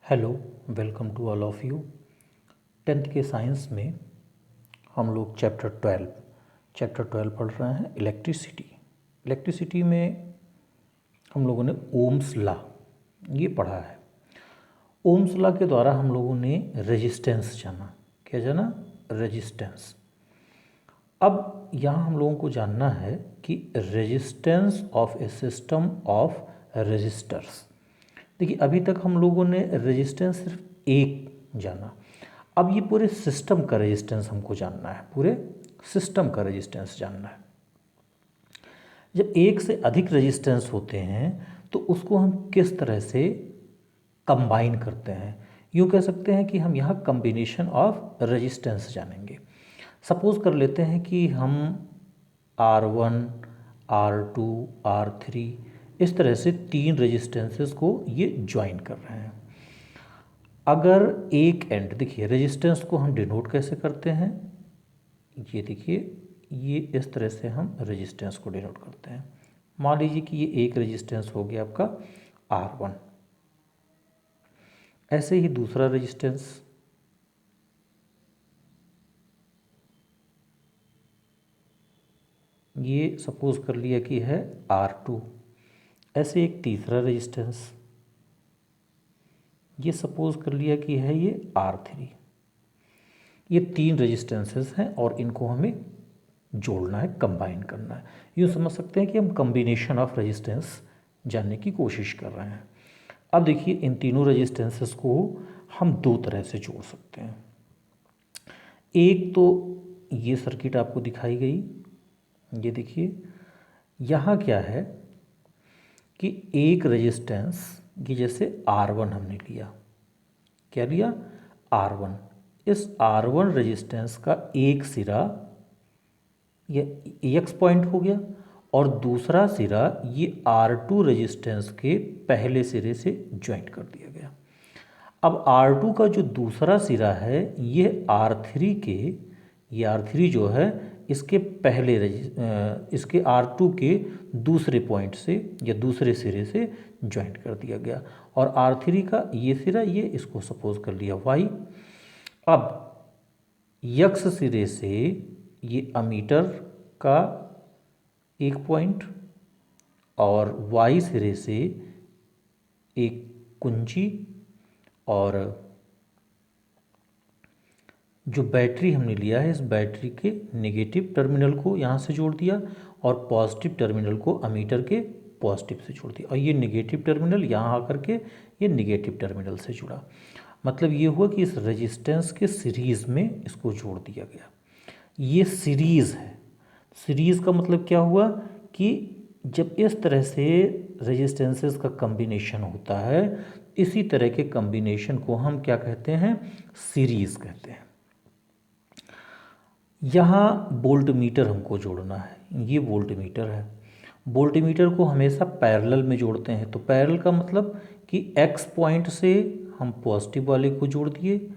Hello, welcome to all of you. Tenth के science में हम लोग चैप्टर 12 पढ़ रहे हैं इलेक्ट्रिसिटी। इलेक्ट्रिसिटी में हम लोगों ने ओम्स लॉ ये पढ़ा है। ओम्स लॉ के द्वारा हम लोगों ने रेजिस्टेंस जाना। क्या जाना? रेजिस्टेंस। अब यहाँ हम लोगों को जानना है कि resistance of a system of resistors. देखिए, अभी तक हम लोगों ने रेजिस्टेंस सिर्फ एक जाना। अब ये पूरे सिस्टम का रेजिस्टेंस हमको जानना है, पूरे सिस्टम का रेजिस्टेंस जानना है। जब एक से अधिक रेजिस्टेंस होते हैं तो उसको हम किस तरह से कंबाइन करते हैं, यूँ कह सकते हैं कि हम यहाँ कम्बिनेशन ऑफ रेजिस्टेंस जानेंगे। सपोज़ कर लेते हैं कि हम R1, R2, R3 इस तरह से 3 रेजिस्टेंसेस को ये ज्वाइन कर रहे हैं। अगर एक एंड, देखिए रेजिस्टेंस को हम डिनोट कैसे करते हैं, ये देखिए, ये इस तरह से हम रेजिस्टेंस को डिनोट करते हैं। मान लीजिए कि ये एक रेजिस्टेंस हो गया आपका R1। ऐसे ही दूसरा रेजिस्टेंस, ये सपोज कर लिया कि है R2। ऐसे एक तीसरा रेजिस्टेंस, ये सपोज कर लिया कि है ये R3। ये 3 रेजिस्टेंसेस हैं और इनको हमें जोड़ना है, कंबाइन करना है। यूँ समझ सकते हैं कि हम कम्बिनेशन ऑफ रेजिस्टेंस जानने की कोशिश कर रहे हैं। अब देखिए, इन तीनों रेजिस्टेंसेस को हम दो तरह से जोड़ सकते हैं। एक तो ये सर्किट आपको दिखाई गई, ये देखिए, यहाँ क्या है कि एक रेजिस्टेंस, ये जैसे R1 हमने लिया, क्या लिया? R1। इस R1 रेजिस्टेंस का एक सिरा ये X पॉइंट हो गया और दूसरा सिरा ये R2 रेजिस्टेंस के पहले सिरे से ज्वाइंट कर दिया गया। अब R2 का जो दूसरा सिरा है ये R3 जो है इसके पहले इसके R2 के दूसरे पॉइंट से या दूसरे सिरे से ज्वाइंट कर दिया गया। और R3 का ये सिरा, ये इसको सपोज कर लिया Y। अब X सिरे से ये अमीटर का एक पॉइंट और Y सिरे से एक कुंजी, और जो बैटरी हमने लिया है इस बैटरी के नेगेटिव टर्मिनल को यहाँ से जोड़ दिया और पॉजिटिव टर्मिनल को अमीटर के पॉजिटिव से जोड़ दिया, और ये नेगेटिव टर्मिनल यहाँ आकर के ये नेगेटिव टर्मिनल से जुड़ा। मतलब ये हुआ कि इस रेजिस्टेंस के सीरीज़ में इसको जोड़ दिया गया। ये सीरीज़ है। सीरीज़ का मतलब क्या हुआ कि जब इस तरह से रेजिस्टेंसेस का कम्बिनेशन होता है, इसी तरह के कम्बिनेशन को हम क्या कहते हैं? सीरीज़ कहते हैं। यहाँ वोल्ट मीटर हमको जोड़ना है, ये वोल्ट मीटर है। वोल्ट मीटर को हमेशा पैरेलल में जोड़ते हैं। तो पैरेलल का मतलब कि X पॉइंट से हम पॉजिटिव वाले को जोड़ दिए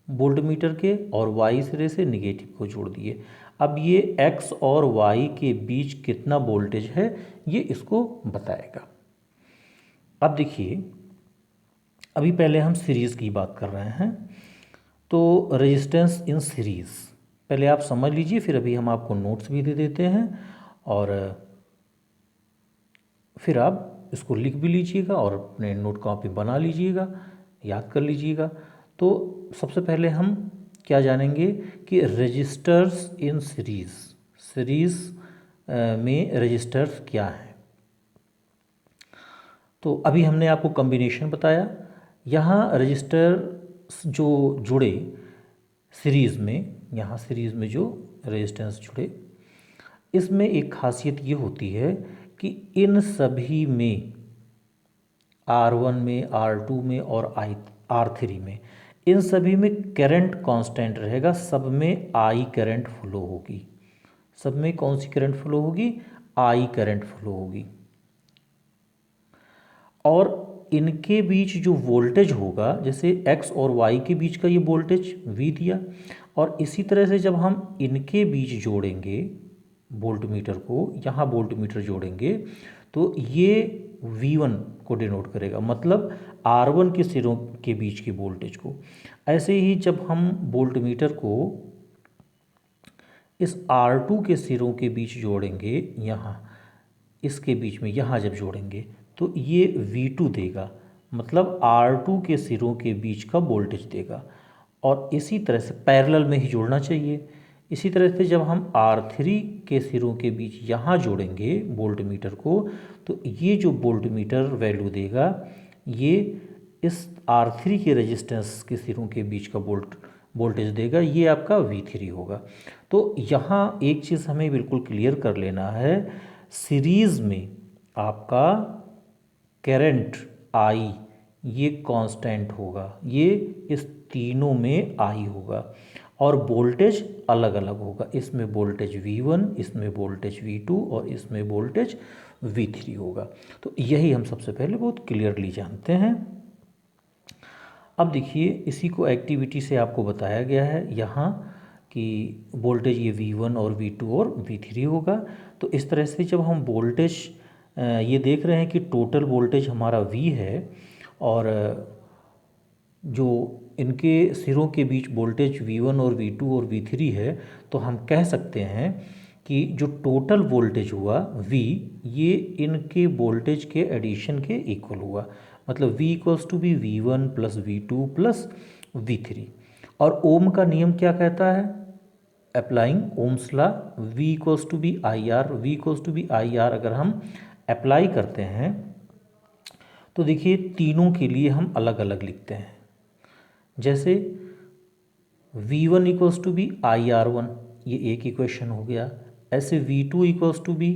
वोल्ट मीटर के, और Y सिरे से नेगेटिव को जोड़ दिए। अब ये X और Y के बीच कितना वोल्टेज है ये इसको बताएगा। अब देखिए, अभी पहले हम सीरीज़ की बात कर रहे हैं। तो रेजिस्टेंस इन सीरीज़ पहले आप समझ लीजिए, फिर अभी हम आपको नोट्स भी दे देते हैं और फिर आप इसको लिख भी लीजिएगा और अपने नोट कॉपी बना लीजिएगा, याद कर लीजिएगा। तो सबसे पहले हम क्या जानेंगे कि रजिस्टर्स इन सीरीज़ में रजिस्टर्स क्या हैं। तो अभी हमने आपको कॉम्बिनेशन बताया। यहाँ रजिस्टर जो जुड़े सीरीज़ में, यहाँ सीरीज़ में जो रेजिस्टेंस जुड़े, इसमें एक खासियत ये होती है कि इन सभी में R1 में, R2 में और R3 में, इन सभी में करंट कांस्टेंट रहेगा। सब में I करंट फ्लो होगी। सब में कौन सी करंट फ्लो होगी? I करंट फ्लो होगी। और इनके बीच जो वोल्टेज होगा, जैसे X और Y के बीच का ये वोल्टेज V दिया, और इसी तरह से जब हम इनके बीच जोड़ेंगे वोल्ट मीटर को, यहाँ वोल्ट मीटर जोड़ेंगे तो ये V1 को डिनोट करेगा, मतलब R1 के सिरों के बीच की वोल्टेज को। ऐसे ही जब हम वोल्टमीटर को इस R2 के सिरों के बीच जोड़ेंगे, यहाँ इसके बीच में यहाँ जब जोड़ेंगे तो ये V2 देगा, मतलब R2 के सिरों के बीच का वोल्टेज देगा। और इसी तरह से पैरेलल में ही जोड़ना चाहिए। इसी तरह से जब हम R3 के सिरों के बीच यहाँ जोड़ेंगे वोल्टमीटर को, तो ये जो वोल्टमीटर वैल्यू देगा ये इस R3 के रेजिस्टेंस के सिरों के बीच का वोल्टेज देगा, ये आपका V3 होगा। तो यहाँ एक चीज़ हमें बिल्कुल क्लियर कर लेना है, सीरीज़ में आपका करंट I ये कांस्टेंट होगा, ये इस तीनों में I होगा, और वोल्टेज अलग अलग होगा। इसमें वोल्टेज V1, इसमें वोल्टेज V2 और इसमें वोल्टेज V3 होगा। तो यही हम सबसे पहले बहुत क्लियरली जानते हैं। अब देखिए, इसी को एक्टिविटी से आपको बताया गया है यहाँ कि वोल्टेज ये V1 और V2 और V3 होगा। तो इस तरह से जब हम वोल्टेज ये देख रहे हैं कि टोटल वोल्टेज हमारा V है और जो इनके सिरों के बीच वोल्टेज V1 और V2 और V3 है, तो हम कह सकते हैं कि जो टोटल वोल्टेज हुआ V, ये इनके वोल्टेज के एडिशन के इक्वल हुआ, मतलब V equals to be V1 plus V2 plus V3। और ओम का नियम क्या कहता है? Applying Ohm's law, V equals to be IR, V equals to be IR अगर हम अप्लाई करते हैं तो देखिए तीनों के लिए हम अलग अलग लिखते हैं। जैसे V1 equals to be IR1, ये एक इक्वेशन हो गया। ऐसे V2 equals to B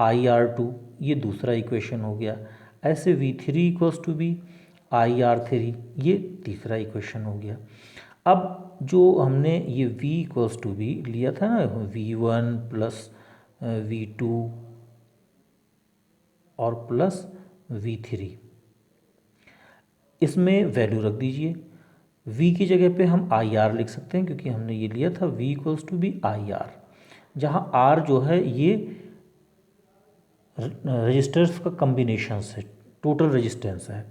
IR2, ये दूसरा इक्वेशन हो गया। ऐसे V3 equals to be IR3, ये तीसरा इक्वेशन हो गया। अब जो हमने ये V इक्वल्स टू बी लिया था ना, V1 प्लस V2 और प्लस V3, इसमें वैल्यू रख दीजिए। V की जगह पे हम IR लिख सकते हैं, क्योंकि हमने ये लिया था V equals to be IR, जहाँ R जो है ये रजिस्टर्स का कम्बिनेशन है, टोटल रेजिस्टेंस है।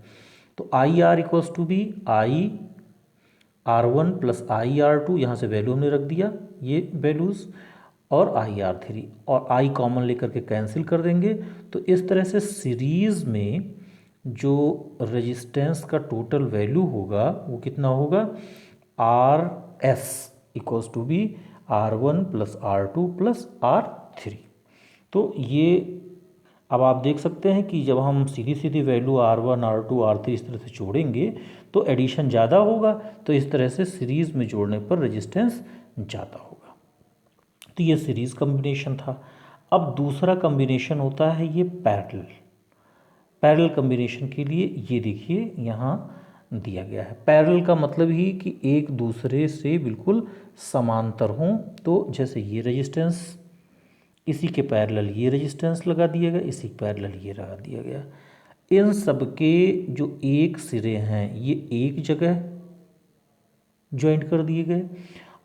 तो IR equals to be IR1 plus IR2, यहाँ से वैल्यू हमने रख दिया ये वैल्यूज़, और IR3, और I कॉमन लेकर के कैंसिल कर देंगे। तो इस तरह से सीरीज़ में जो रेजिस्टेंस का टोटल वैल्यू होगा वो कितना होगा? RS equals to be R1 plus R2 plus R3। तो ये अब आप देख सकते हैं कि जब हम सीधी सीधी वैल्यू R1, R2, R3 इस तरह से जोड़ेंगे तो एडिशन ज़्यादा होगा, तो इस तरह से सीरीज़ में जोड़ने पर रेजिस्टेंस ज़्यादा होगा। तो ये सीरीज़ कम्बिनेशन था। अब दूसरा कम्बिनेशन होता है ये पैरेलल। पैरेलल कम्बिनेशन के लिए ये देखिए यहाँ दिया गया है। पैरेलल का मतलब ही कि एक दूसरे से बिल्कुल समांतर हों। तो जैसे ये रेजिस्टेंस, इसी के पैरेलल ये रेजिस्टेंस लगा दिया गया, इसी के पैरेलल ये लगा दिया गया। इन सब के जो एक सिरे हैं ये एक जगह ज्वाइंट कर दिए गए,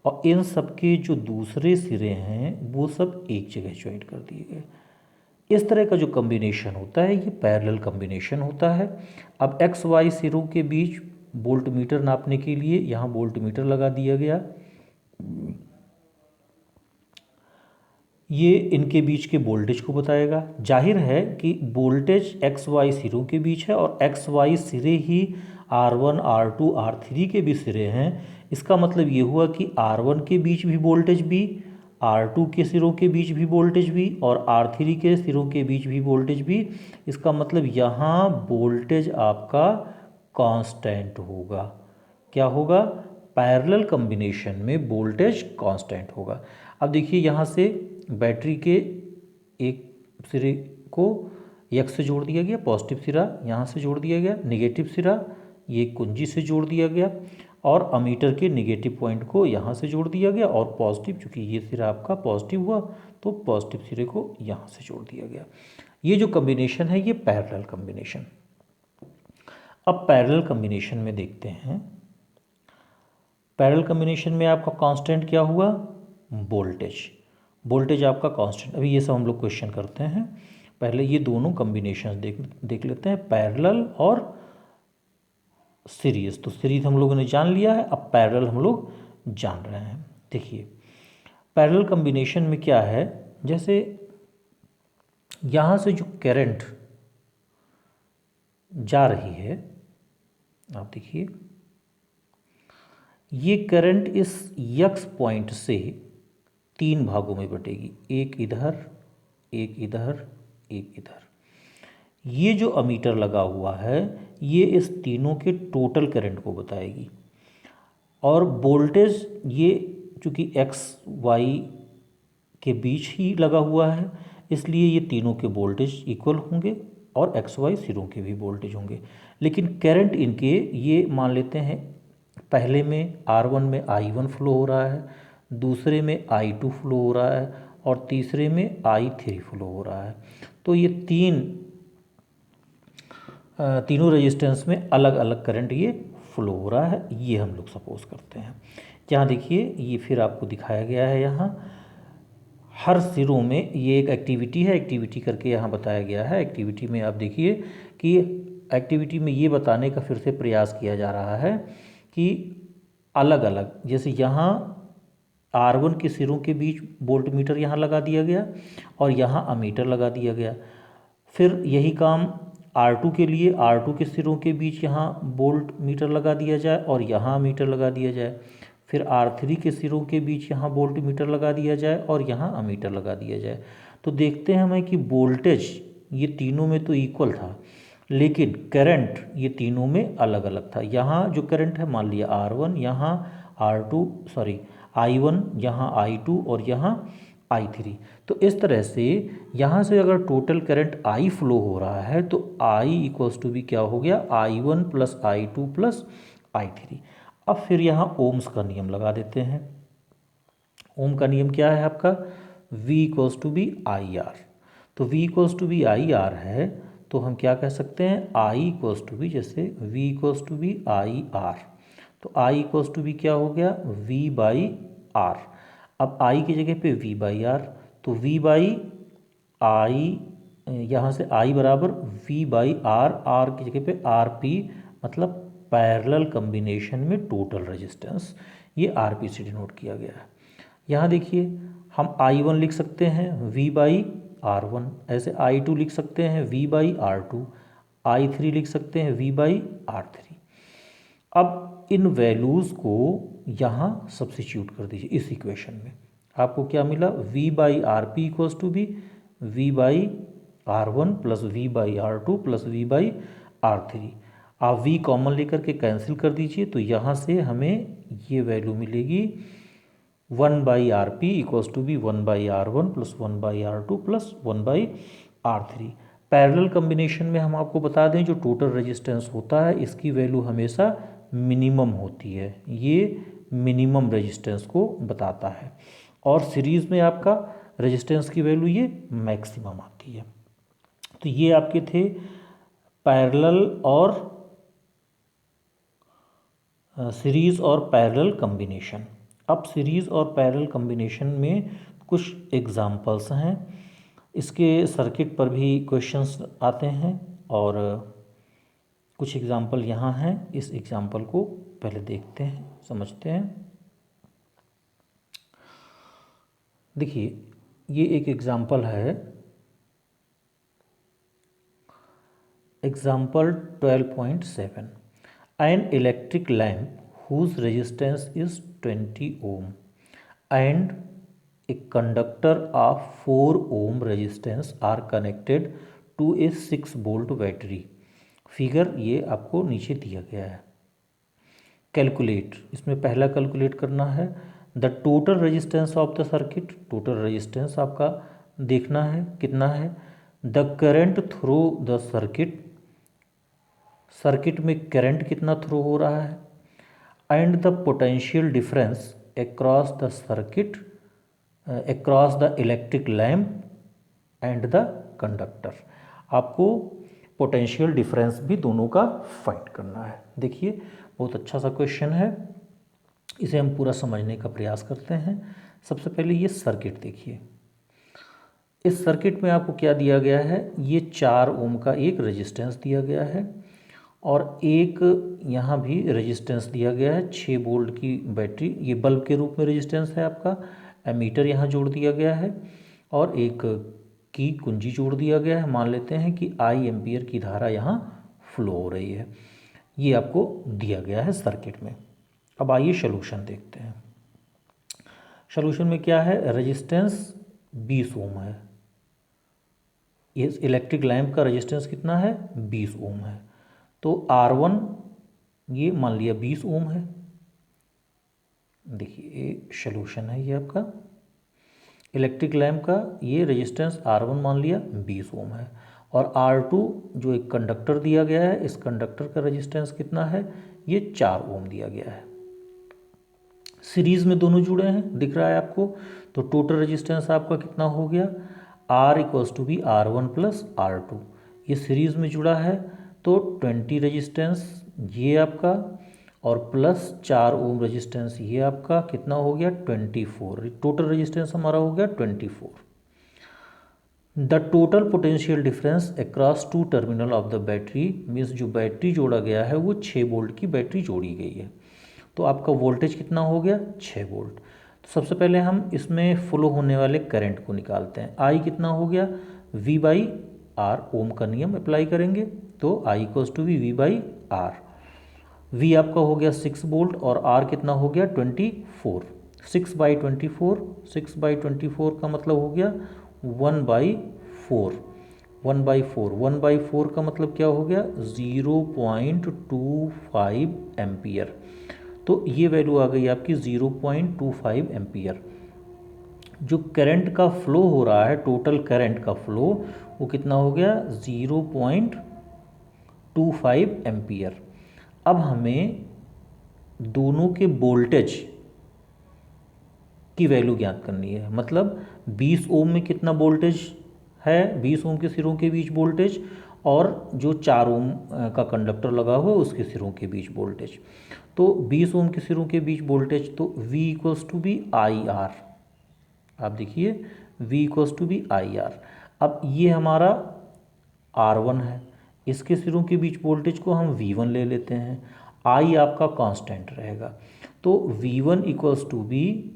और इन सब के जो दूसरे सिरे हैं वो सब एक जगह ज्वाइंट कर दिए गए। इस तरह का जो कम्बिनेशन होता है ये पैरेलल कम्बिनेशन होता है। अब एक्स वाई सिरों के बीच वोल्टमीटर नापने के लिए यहाँ वोल्टमीटर लगा दिया गया। ये इनके बीच के वोल्टेज को बताएगा। जाहिर है कि वोल्टेज एक्स वाई सिरों के बीच है और एक्स वाई सिरे ही R1, R2, R3 के भी सिरे हैं। इसका मतलब ये हुआ कि R1 के बीच भी वोल्टेज भी, R2 के सिरों के बीच भी वोल्टेज भी, और R3 के सिरों के बीच भी वोल्टेज भी। इसका मतलब यहाँ वोल्टेज आपका कांस्टेंट होगा। क्या होगा? पैरेलल कम्बिनेशन में वोल्टेज कांस्टेंट होगा। अब देखिए यहाँ से बैटरी के एक सिरे को एक्स से जोड़ दिया गया, पॉजिटिव सिरा यहाँ से जोड़ दिया गया, नेगेटिव सिरा ये कुंजी से जोड़ दिया गया, और अमीटर के नेगेटिव पॉइंट को यहाँ से जोड़ दिया गया, और पॉजिटिव, चूँकि ये सिरा आपका पॉजिटिव हुआ तो पॉजिटिव सिरे को यहाँ से जोड़ दिया गया। ये जो कम्बिनेशन है ये पैरेलल कम्बिनेशन। अब पैरेलल कम्बिनेशन में देखते हैं, पैरेलल कम्बिनेशन में आपका कांस्टेंट क्या हुआ? वोल्टेज। वोल्टेज आपका कांस्टेंट। अभी ये सब हम लोग क्वेश्चन करते हैं। पहले ये दोनों कम्बिनेशन देख लेते हैं, पैरेलल और सीरीज। तो सीरीज हम लोगों ने जान लिया है, अब पैरेलल हम लोग जान रहे हैं। देखिए पैरेलल कम्बिनेशन में क्या है, जैसे यहाँ से जो करंट जा रही है, आप देखिए ये करंट इस यक्स पॉइंट से 3 भागों में बटेगी, एक इधर, एक इधर, एक इधर। ये जो अमीटर लगा हुआ है ये इस तीनों के टोटल करंट को बताएगी। और वोल्टेज ये चूँकि एक्स वाई के बीच ही लगा हुआ है इसलिए ये तीनों के वोल्टेज इक्वल होंगे और एक्स वाई सिरों के भी वोल्टेज होंगे। लेकिन करंट इनके ये मान लेते हैं, पहले में R1 में I1 फ्लो हो रहा है, दूसरे में I2 फ्लो हो रहा है और तीसरे में I3 फ्लो हो रहा है। तो ये तीनों रेजिस्टेंस में अलग अलग करंट ये फ्लो हो रहा है, ये हम लोग सपोज करते हैं। यहाँ देखिए ये फिर आपको दिखाया गया है, यहाँ हर सिरों में ये एक एक्टिविटी है, एक्टिविटी करके यहाँ बताया गया है। एक्टिविटी में आप देखिए कि एक्टिविटी में ये बताने का फिर से प्रयास किया जा रहा है कि अलग अलग, जैसे यहाँ R1 के सिरों के बीच वोल्ट मीटर यहाँ लगा दिया गया और यहाँ अमीटर लगा दिया गया। फिर यही काम R2 के लिए, R2 के सिरों के बीच यहाँ वोल्ट मीटर लगा दिया जाए और यहाँ मीटर लगा दिया जाए। फिर R3 के सिरों के बीच यहाँ वोल्ट मीटर लगा दिया जाए और यहाँ अमीटर लगा दिया जाए। तो देखते हैं हमें कि वोल्टेज ये तीनों में तो इक्वल था लेकिन करंट ये तीनों में अलग अलग था। यहाँ जो करंट है मान लिया R1, यहाँ I1, यहाँ I2 और यहाँ I3। तो इस तरह से यहाँ से अगर टोटल करंट I फ्लो हो रहा है तो I इक्वल्स टू भी क्या हो गया, I1 plus I2 plus I3। अब फिर यहाँ ओम्स का नियम लगा देते हैं। ओम का नियम क्या है आपका, V equals to be IR। तो V equals to be IR है तो हम क्या कह सकते हैं, I इक्वल्स टू बी, जैसे V equals to be IR, तो I इक्वल्स टू बी क्या हो गया, V बाई R। अब I की जगह पे V बाई R, तो V बाई I, यहाँ से I बराबर V बाई R, R की जगह पे RP, मतलब पैरेलल कम्बिनेशन में टोटल रेजिस्टेंस, ये RP से डिनोट किया गया है। यहाँ देखिए हम I1 लिख सकते हैं V बाई R1, ऐसे I2 लिख सकते हैं V बाई R2, I3 लिख सकते हैं V बाई R3। अब इन वैल्यूज़ को यहाँ सब्सिट्यूट कर दीजिए इस इक्वेशन में, आपको क्या मिला, V by RP equals to be V by R1 plus V by R2 plus V by R3। आप V कॉमन लेकर के कैंसिल कर दीजिए तो यहाँ से हमें ये वैल्यू मिलेगी 1 by RP equals to be 1 by R1 plus 1 by R2 plus 1 by R3। Parallel combination में हम आपको बता दें जो टोटल रेजिस्टेंस होता है इसकी वैल्यू हमेशा मिनिमम होती है, ये मिनिमम रेजिस्टेंस को बताता है। और सीरीज़ में आपका रेजिस्टेंस की वैल्यू ये मैक्सिमम आती है। तो ये आपके थे पैरेलल और सीरीज़ और पैरेलल कम्बिनेशन। अब सीरीज़ और पैरेलल कम्बिनेशन में कुछ एग्जांपल्स हैं, इसके सर्किट पर भी क्वेश्चंस आते हैं और कुछ एग्जांपल यहाँ हैं। इस एग्जांपल को पहले देखते हैं, समझते हैं। देखिए ये एक एग्जांपल है, example 12.7। An electric lamp whose resistance is 20 ohm and a conductor of 4 ohm resistance are connected to a 6 volt battery। Figure ये आपको नीचे दिया गया है। कैलकुलेट, इसमें पहला कैलकुलेट करना है the total resistance of the circuit. Total resistance आपका देखना है कितना है। The current through the circuit, circuit में करंट कितना थ्रो हो रहा है। And the potential difference across the circuit, across the electric lamp and the conductor. आपको पोटेंशियल डिफरेंस भी दोनों का फाइंड करना है। देखिए बहुत अच्छा सा क्वेश्चन है, इसे हम पूरा समझने का प्रयास करते हैं। सबसे पहले ये सर्किट देखिए, इस सर्किट में आपको क्या दिया गया है, ये 4 ओम का एक रेजिस्टेंस दिया गया है और एक यहाँ भी रेजिस्टेंस दिया गया है 6 वोल्ट की बैटरी, ये बल्ब के रूप में रेजिस्टेंस है आपका। एमीटर यहाँ जोड़ दिया गया है और एक की कुंजी जोड़ दिया गया है। मान लेते हैं कि आई एम्पियर की धारा यहाँ फ्लो हो रही है, ये आपको दिया गया है सर्किट में। अब आइए सोल्यूशन देखते हैं। सोल्यूशन में क्या है, रेजिस्टेंस 20 ओम है, ये इलेक्ट्रिक लैंप का रेजिस्टेंस कितना है, 20 ओम है। तो R1 ये मान लिया 20 ओम है। देखिए ये सोल्यूशन है, ये आपका इलेक्ट्रिक लैंप का ये रेजिस्टेंस R1 मान लिया 20 ओम है और R2 जो एक कंडक्टर दिया गया है, इस कंडक्टर का रेजिस्टेंस कितना है, ये 4 ओम दिया गया है। सीरीज में दोनों जुड़े हैं, दिख रहा है आपको। तो टोटल रेजिस्टेंस आपका कितना हो गया, R equals to be R1 plus R2, ये सीरीज में जुड़ा है तो 20 रेजिस्टेंस ये आपका और प्लस 4 ओम रेजिस्टेंस ये आपका कितना हो गया 24। टोटल रेजिस्टेंस हमारा हो गया 24। The total potential difference across 2 terminal of the battery, means जो बैटरी जोड़ा गया है वो 6 वोल्ट की बैटरी जोड़ी गई है। तो आपका वोल्टेज कितना हो गया 6 वोल्ट। तो सबसे पहले हम इसमें फ्लो होने वाले करंट को निकालते हैं। आई कितना हो गया, V बाई आर, ओम का नियम अप्लाई करेंगे तो I equals to V by R. V आपका हो गया 6 वोल्ट और R कितना हो गया 24। 6/24, 6/24 का मतलब हो गया 1/4, 1/4, 1/4 का मतलब क्या हो गया 0.25 एम्पियर। तो ये वैल्यू आ गई आपकी 0.25 एम्पियर। जो करंट का फ्लो हो रहा है, टोटल करंट का फ्लो वो कितना हो गया 0.25 एम्पियर। अब हमें दोनों के वोल्टेज की वैल्यू ज्ञात करनी है। मतलब 20 ओम में कितना वोल्टेज है, 20 ओम के सिरों के बीच वोल्टेज और जो 4 ओम का कंडक्टर लगा हुआ है उसके सिरों के बीच वोल्टेज। तो 20 ओम के सिरों के बीच वोल्टेज तो V equals to be I R. आप देखिए V equals to be I R. अब ये हमारा R1 है, इसके सिरों के बीच वोल्टेज को हम V1 ले लेते हैं। I आपका कांस्टेंट रहेगा तो V1 इक्वल्स टू बी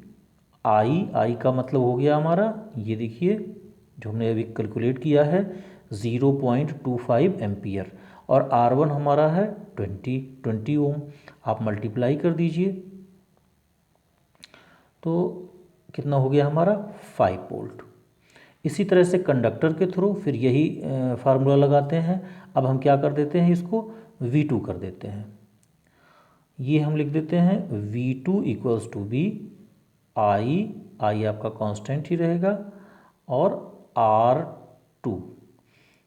आई का मतलब हो गया हमारा, ये देखिए जो हमने अभी कैलकुलेट किया है 0.25 एम्पियर और R1 हमारा है 20 ओम। आप मल्टीप्लाई कर दीजिए तो कितना हो गया हमारा 5 वोल्ट। इसी तरह से कंडक्टर के थ्रू फिर यही फार्मूला लगाते हैं। अब हम क्या कर देते हैं, इसको V2 कर देते हैं। ये हम लिख देते हैं V2 इक्वल्स टू बी आई आपका कांस्टेंट ही रहेगा और R2।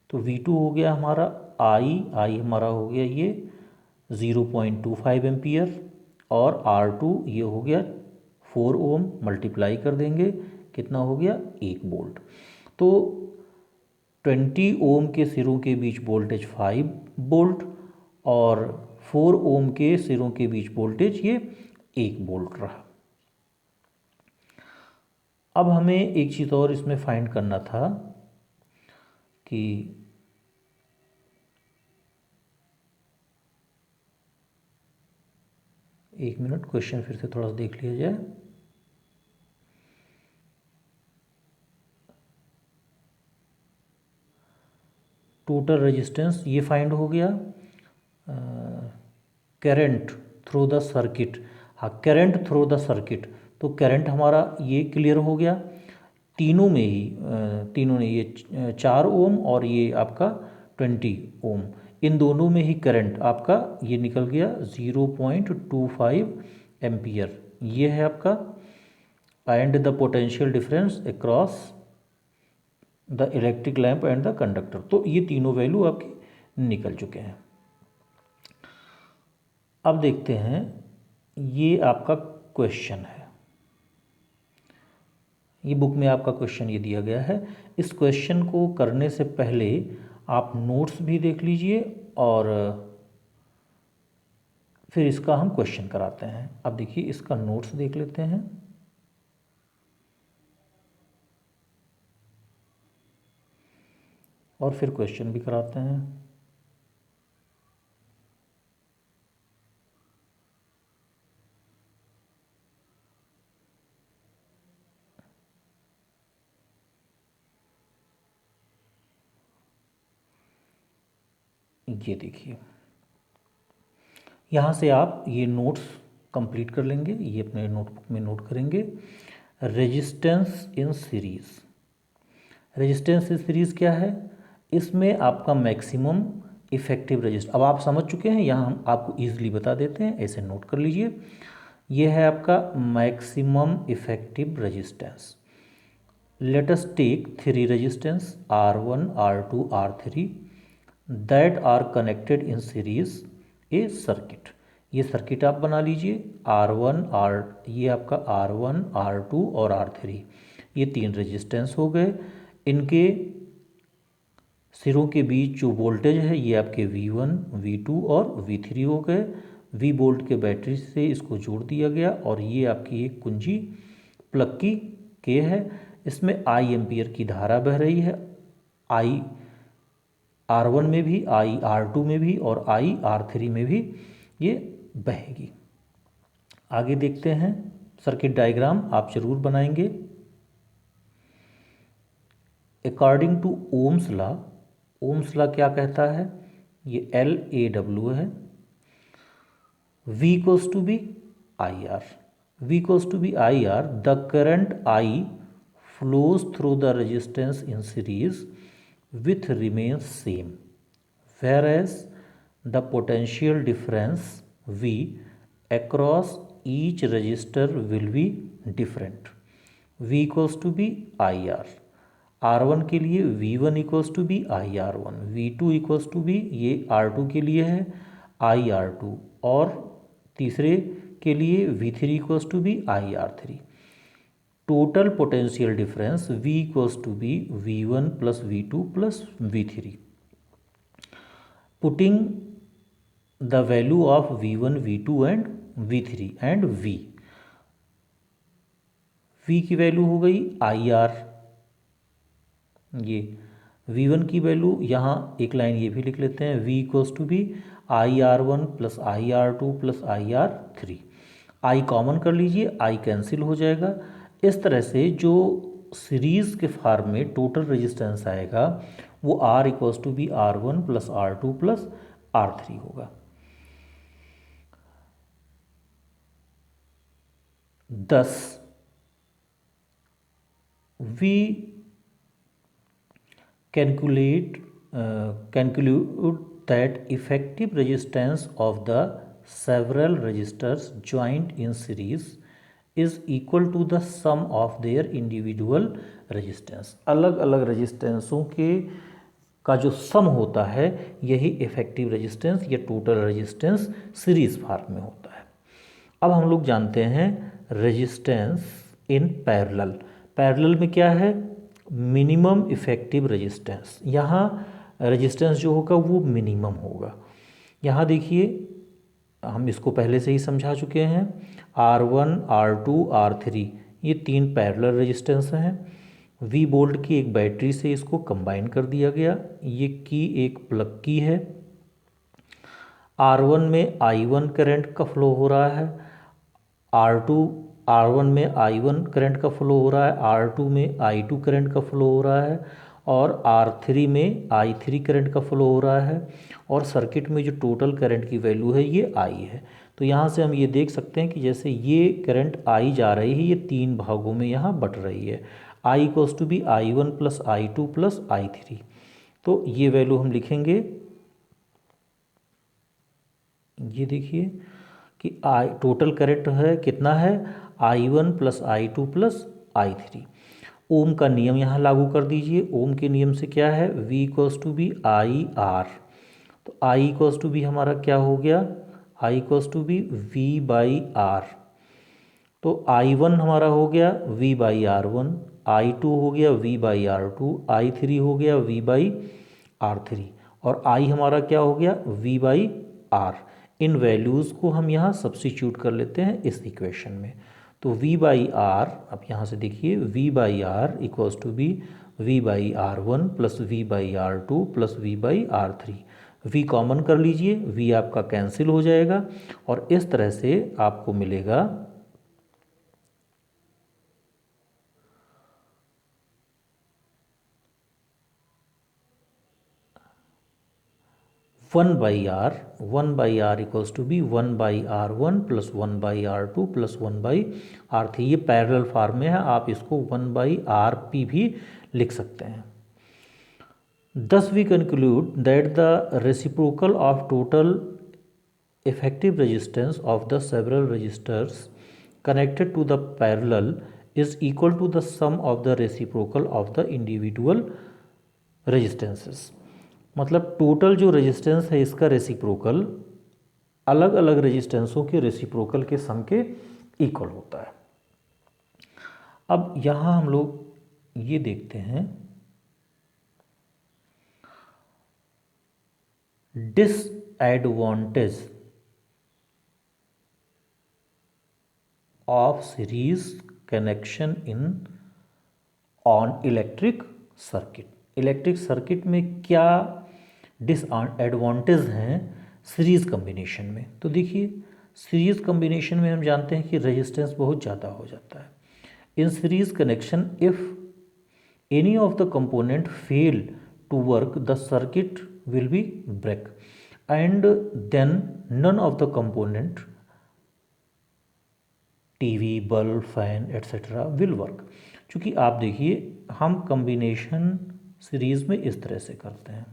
तो V2 हो गया हमारा आई हमारा हो गया ये 0.25 एम्पियर और R2 ये हो गया 4 ओम, मल्टीप्लाई कर देंगे कितना हो गया 1 वोल्ट। तो 20 ओम के सिरों के बीच वोल्टेज 5 वोल्ट और 4 ओम के सिरों के बीच वोल्टेज ये 1 वोल्ट रहा। अब हमें एक चीज़ और इसमें फाइंड करना था कि एक मिनट, क्वेश्चन फिर से थोड़ा सा देख लिया जाए। टोटल रेजिस्टेंस ये फाइंड हो गया, करंट थ्रू द सर्किट, हाँ करंट थ्रू द सर्किट। तो करंट हमारा ये क्लियर हो गया, तीनों में ही तीनों ने ये 4 ओम और ये आपका 20 ओम, इन दोनों में ही करंट आपका ये निकल गया 0.25 एम्पियर। ये है आपका and the potential difference across the electric lamp and the conductor. तो ये तीनों वैल्यू आपके निकल चुके हैं। अब देखते हैं, ये आपका क्वेश्चन है, ये बुक में आपका क्वेश्चन ये दिया गया है। इस क्वेश्चन को करने से पहले आप नोट्स भी देख लीजिए और फिर इसका हम क्वेश्चन कराते हैं। अब देखिए इसका नोट्स देख लेते हैं। और फिर क्वेश्चन भी कराते हैं। ये देखिए, यहाँ से आप ये नोट्स कंप्लीट कर लेंगे, ये अपने नोटबुक में नोट करेंगे। Resistance in series, resistance in series क्या है? इसमें आपका मैक्सिमम इफ़ेक्टिव रेजिस्टेंस, अब आप समझ चुके हैं, यहाँ हम आपको ईजिली बता देते हैं, ऐसे नोट कर लीजिए। ये है आपका maximum effective resistance. Let us take three resistance R1, R2, R3 that are connected in series a circuit. ये सर्किट आप बना लीजिए। ये आपका R1, R2 और R3, ये तीन रेजिस्टेंस हो गए। इनके सिरों के बीच जो वोल्टेज है ये आपके V1, V2 और V3 हो गए। V वोल्ट के बैटरी से इसको जोड़ दिया गया और ये आपकी एक कुंजी प्लग की K है। इसमें I एम्पियर की धारा बह रही है, I R1 में भी, I R2 में भी और I R3 में भी ये बहेगी। आगे देखते हैं, सर्किट डायग्राम आप जरूर बनाएंगे। According to Ohm's law, Ohm's law क्या कहता है? ये LAW है। V equals to be IR, V equals to be IR, the current I flows through the resistance in series with remains same, whereas the potential difference V across each resistor will be different. V equals to be IR, R1 के लिए V1 equals to be IR1, V2 equals to be, ये R2 के लिए है IR2, और तीसरे के लिए V3 equals to be IR3। Total potential difference V equals to be V1 plus V2 plus V3। Putting the value of V1, V2 and V3 and V की value हो गई IR, ये V1 की value, यहाँ एक line ये भी लिख लेते हैं, V equals to be IR1 plus IR2 plus IR3। I common कर लीजिए, I कैंसिल हो जाएगा। इस तरह से जो सीरीज़ के फॉर्म में टोटल रेजिस्टेंस आएगा वो R equals to be R1 plus R2 plus R3 होगा। Thus we conclude that effective resistance of the several resistors joined in series is equal to the sum of their individual resistance। अलग अलग रेजिस्टेंसों के का जो सम होता है यही effective resistance या टोटल रेजिस्टेंस सीरीज फॉर्म में होता है। अब हम लोग जानते हैं रेजिस्टेंस इन पैरेलल। पैरेलल में क्या है? Minimum effective resistance. यहाँ रेजिस्टेंस जो होगा वो मिनिमम होगा। यहाँ देखिए, हम इसको पहले से ही समझा चुके हैं। R1, R2, R3 ये तीन पैरेलल रेजिस्टेंस हैं। V वोल्ट की एक बैटरी से इसको कंबाइन कर दिया गया। ये की एक प्लग की है। R1 में I1 करंट का फ्लो हो रहा है, R1 में I1 करंट का फ्लो हो रहा है, R2 में I2 करंट का फ्लो हो रहा है और R3 में I3 करंट का फ्लो हो रहा है। और सर्किट में जो टोटल करंट की वैल्यू है ये I है। तो यहाँ से हम ये देख सकते हैं कि जैसे ये करंट I जा रही है, ये तीन भागों में यहाँ बट रही है। I equals to be I1 plus I2 plus I3। तो ये वैल्यू हम लिखेंगे, ये देखिए कि टोटल करंट है कितना है, I1 plus I2 plus I3। ओम का नियम यहाँ लागू कर दीजिए। ओम के नियम से क्या है, V equals to be IR। तो I इक्वल्स टू बी हमारा क्या हो गया, I equals to be V by R। तो I1 हमारा हो गया V बाई R1, I2 हो गया V बाई R2, I3 हो गया V बाई R3 और I हमारा क्या हो गया V by R। In values को हम यहाँ सब्स्टिट्यूट कर लेते हैं इस इक्वेशन में। तो V बाई R, अब यहाँ से देखिए V by R equals to be V by R one plus V by R two plus V by R three. V common कर लीजिए, V आपका कैंसिल हो जाएगा और इस तरह से आपको मिलेगा 1/r equals to be 1/r1 plus 1/r2 plus 1/r3। ये पैरेलल फॉर्म में है, आप इसको 1/rp भी लिख सकते हैं। Thus we conclude that the reciprocal of total effective resistance of the several resistors connected to the parallel is equal to the sum of the reciprocal of the individual resistances। मतलब total जो resistance है इसका reciprocal अलग अलग रेजिस्टेंसों के reciprocal के सम के equal होता है। अब यहाँ हम लोग ये देखते हैं disadvantage of series connection in on electric circuit. Electric circuit में क्या डिसएडवांटेज हैं सीरीज कम्बिनेशन में? तो देखिए, सीरीज कम्बिनेशन में हम जानते हैं कि रेजिस्टेंस बहुत ज़्यादा हो जाता है। In series connection if any of the component fail to work the circuit will be break and then none of the component TV, bulb, fan etcetera will work. क्योंकि आप देखिए हम कम्बिनेशन सीरीज में इस तरह से करते हैं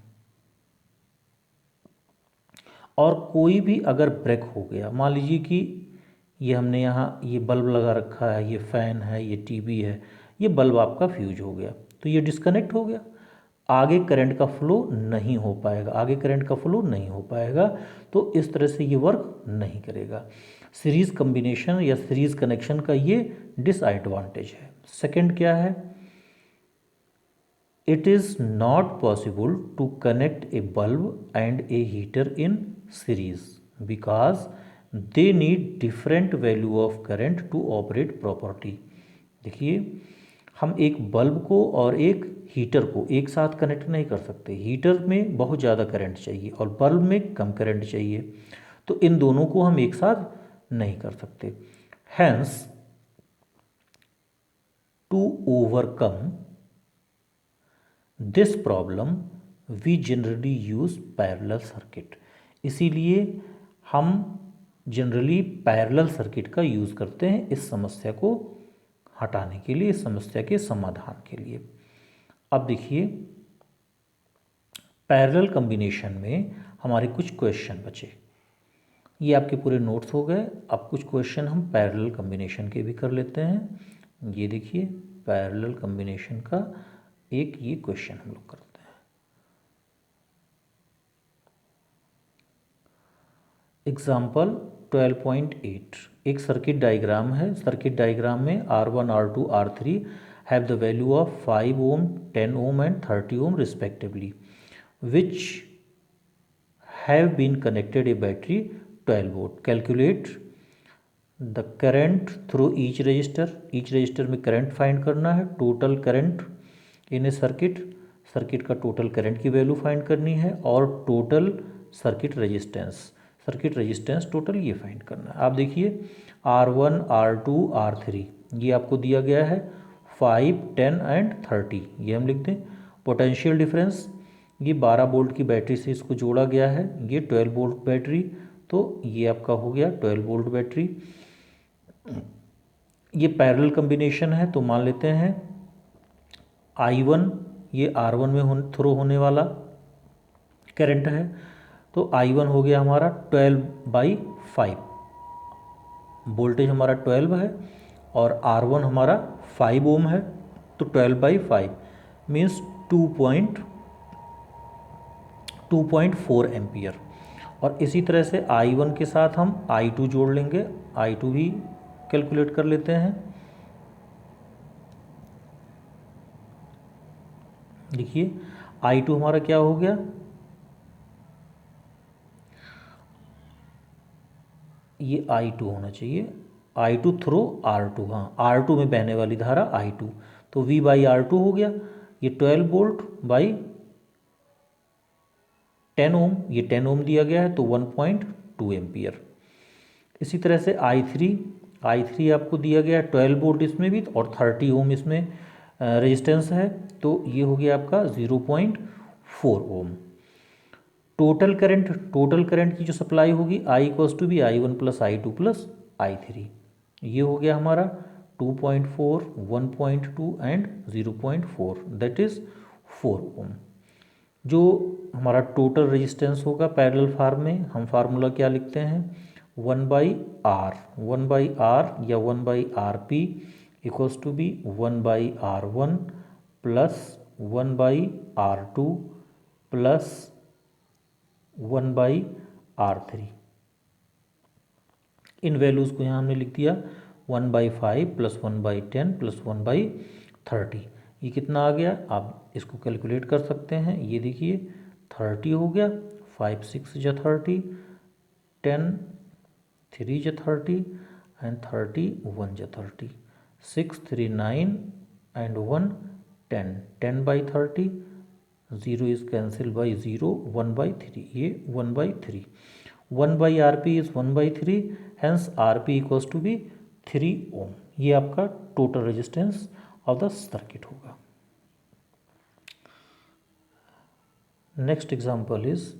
और कोई भी अगर ब्रेक हो गया, मान लीजिए कि ये हमने यहाँ ये बल्ब लगा रखा है, ये फ़ैन है, ये टीवी है, ये बल्ब आपका फ्यूज हो गया तो ये डिस्कनेक्ट हो गया, आगे करंट का फ्लो नहीं हो पाएगा, आगे करंट का फ्लो नहीं हो पाएगा, तो इस तरह से ये वर्क नहीं करेगा। सीरीज़ कम्बिनेशन या सीरीज़ कनेक्शन का ये डिसएडवांटेज है। सेकंड क्या है? It is not possible to connect a bulb and a heater in series because they need different value of current to operate properly। देखिए, हम एक बल्ब को और एक हीटर को एक साथ कनेक्ट नहीं कर सकते। हीटर में बहुत ज़्यादा करंट चाहिए और बल्ब में कम करंट चाहिए, तो इन दोनों को हम एक साथ नहीं कर सकते। Hence, to overcome this problem we generally use parallel circuit. इसीलिए हम जनरली पैरेलल सर्किट का यूज़ करते हैं इस समस्या को हटाने के लिए, इस समस्या के समाधान के लिए। अब देखिए, पैरेलल कम्बिनेशन में हमारे कुछ क्वेश्चन बचे। ये आपके पूरे नोट्स हो गए। अब कुछ क्वेश्चन हम पैरेलल कम्बिनेशन के भी कर लेते हैं। ये देखिए, पैरेलल कम्बिनेशन का एक ये क्वेश्चन हम लोग करते हैं। एग्जाम्पल 12.8, एक सर्किट डायग्राम है। सर्किट डायग्राम में R1, R2, R3 have the value of 5 ohm, 10 ohm and 30 ohm respectively, which have been connected a battery 12 volt. Calculate the current through each resistor. Each resistor में current find करना है। Total current in a circuit, circuit का total current की value find करनी है और total circuit resistance total ये find करना है। आप देखिए, R1, R2, R3 ये आपको दिया गया है 5, 10 एंड 30, ये हम लिख दें। पोटेंशियल डिफरेंस, ये 12 वोल्ट की बैटरी से इसको जोड़ा गया है, ये 12 वोल्ट बैटरी, तो ये आपका हो गया 12 वोल्ट बैटरी। ये पैरेलल कम्बिनेशन है, तो मान लेते हैं I1 ये R1 में थ्रो होने वाला करंट है, तो I1 हो गया हमारा 12/5, वोल्टेज हमारा 12 है और R1 हमारा 5 ओम है, तो 12/5 मीन्स 2.4 एम्पियर। और इसी तरह से I1 के साथ हम I2 जोड़ लेंगे, I2 भी कैलकुलेट कर लेते हैं। देखिए, I2 हमारा क्या हो गया, ये I2 होना चाहिए, I2 थ्रो R2, हाँ R2 में बहने वाली धारा I2, तो V/R2 हो गया। ये 12 वोल्ट बाई 10 ओम, ये 10 ओम दिया गया है तो 1.2 एम्पियर। इसी तरह से I3 आपको दिया गया है 12 वोल्ट इसमें भी और 30 ओम इसमें रेजिस्टेंस है, तो ये हो गया आपका 0.4 ओम। टोटल करंट की जो सप्लाई होगी I equals to be I1 plus I2 plus I3। ये हो गया हमारा 2.4, 1.2 एंड 0.4, दैट इज़ 4 ओम। जो हमारा टोटल रेजिस्टेंस होगा पैरेलल फार्म में, हम फार्मूला क्या लिखते हैं, 1/R या 1/RP equals to be 1/R1 plus 1/R2 plus 1/R3। इन वैल्यूज़ को यहाँ हमने लिख दिया 1/5 प्लस 1/10 प्लस 1/30। ये कितना आ गया, आप इसको कैलकुलेट कर सकते हैं। ये देखिए 30 हो गया, 5 6 जा 30, 10 3 जा 30 एंड 30 1 जा 30, 6 3 9 एंड 1 10, 10/30, 0 इज कैंसिल बाई 0, 1/3, ये 1/3। 1/RP is 1/3, hence RP equals to be 3 ohm. ये आपका total resistance of the circuit होगा। Next example is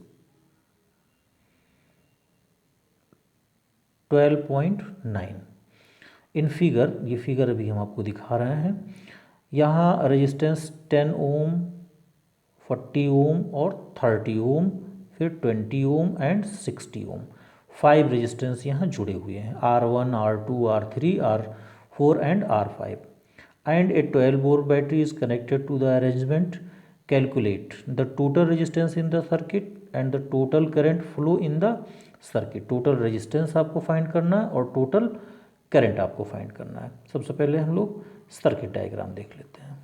12.9 in figure. ये फिगर अभी हम आपको दिखा रहे हैं। यहाँ रेजिस्टेंस 10 ओम, 40 ओम और 30 ओम, फिर 20 ओम एंड 60 ओम, 5 रेजिस्टेंस यहाँ जुड़े हुए हैं, R1 R2 R3 R4 and R5 and a 12 volt battery is connected to the arrangement. Calculate the total resistance in the circuit and the total current flow in the circuit. Total resistance आपको find करना है और total current आपको find करना है। सबसे पहले हम लोग सर्किट डायग्राम देख लेते हैं।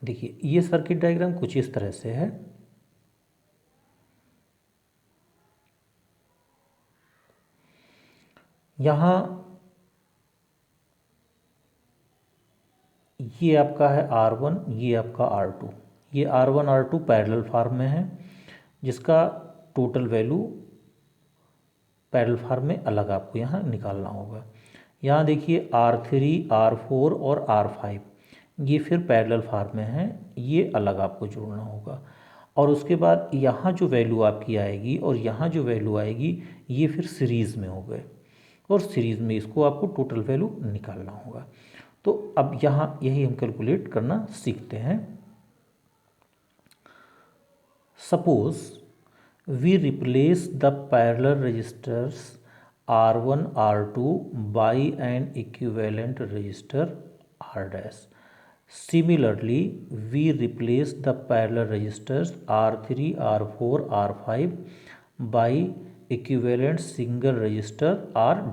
देखिए ये सर्किट डायग्राम कुछ इस तरह से है। यहाँ ये आपका है R1, ये आपका R2। ये R1 R2 पैरेलल फार्म में है, जिसका टोटल वैल्यू पैरेलल फार्म में अलग आपको यहाँ निकालना होगा। यहाँ देखिए R3 R4 और R5 ये फिर पैरेलल फार्म में है, ये अलग आपको जोड़ना होगा। और उसके बाद यहाँ जो वैल्यू आपकी आएगी और यहाँ जो वैल्यू आएगी ये फिर सीरीज़ में हो गए, और सीरीज़ में इसको आपको टोटल वैल्यू निकालना होगा। तो अब यहाँ यही हम कैलकुलेट करना सीखते हैं। Suppose we replace the parallel resistors R1 R2 by an equivalent resistor R'. Similarly, we replace the parallel resistors R3 R4 R5 by equivalent single resistor R'.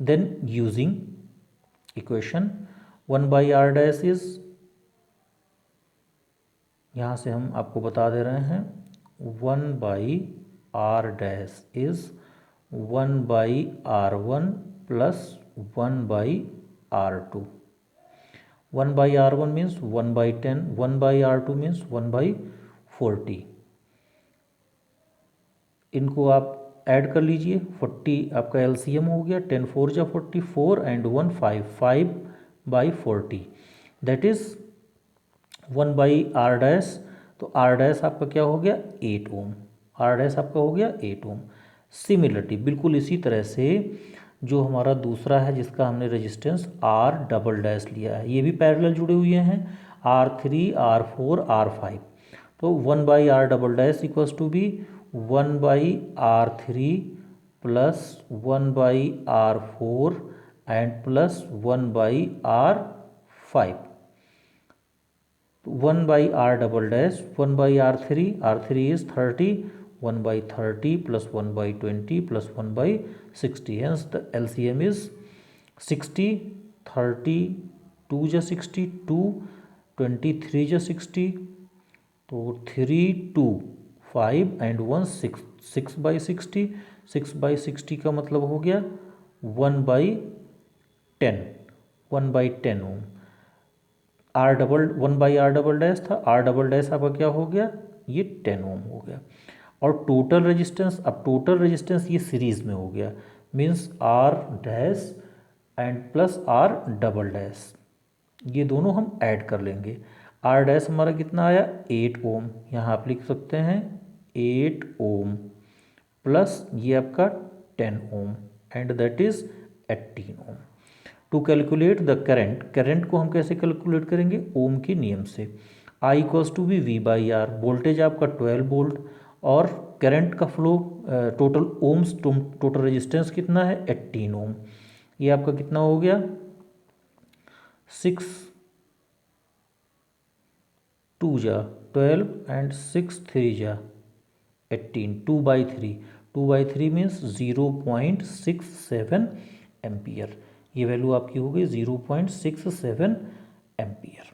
Then using equation 1/R' is, यहाँ से हम आपको बता दे रहे हैं 1/R' is 1/R1 plus 1/R2. 1/R1 means 1/10, 1/R2 means 1/40। इनको आप add कर लीजिए, 40 आपका LCM हो गया, 10 4 जा 44 एंड 1 5, 5/40 दैट इज़ 1/R'। तो R' आपका क्या हो गया 8 ओम, R' आपका हो गया 8 ओम। सिमिलरली बिल्कुल इसी तरह से जो हमारा दूसरा है जिसका हमने रेजिस्टेंस R" लिया है, ये भी पैरेलल जुड़े हुए हैं, R3 R4 R5। तो 1/R" equals to be 1/R3 plus 1/R4 and plus 1/R5। 1/R', 1/R3, R3 is 30, 1/30 plus 1/20 plus 1/60, hence the LCM is 60, 30, 2 जा 60, 2, 23 जा 60, तो 3, 2, 5 एंड 1 6, 6/60, 6/60 का मतलब हो गया 1/10 ohm. R double 1/R double dash था, R डबल डैश आपका क्या हो गया, ये 10 ओम हो गया। और टोटल रेजिस्टेंस, अब टोटल रेजिस्टेंस ये सीरीज़ में हो गया, means R dash and plus R double dash, ये दोनों हम ऐड कर लेंगे। R डैश हमारा कितना आया 8 ओम, यहाँ आप लिख सकते हैं 8 ओम प्लस ये आपका 10 ohm and that is 18 ohm. To calculate the current, current को हम कैसे कैलकुलेट करेंगे, ओम के नियम से। I equals to be V/R, voltage आपका 12 वोल्ट और करंट का flow total ohms, total resistance कितना है 18 ओम। ये आपका कितना हो गया 6 2 जा 12 एंड 6 3 जा 18, 2/3, 2/3 मीन्स 0.67 एम्पियर। ये वैल्यू आपकी हो गई 0.67 एम्पियर।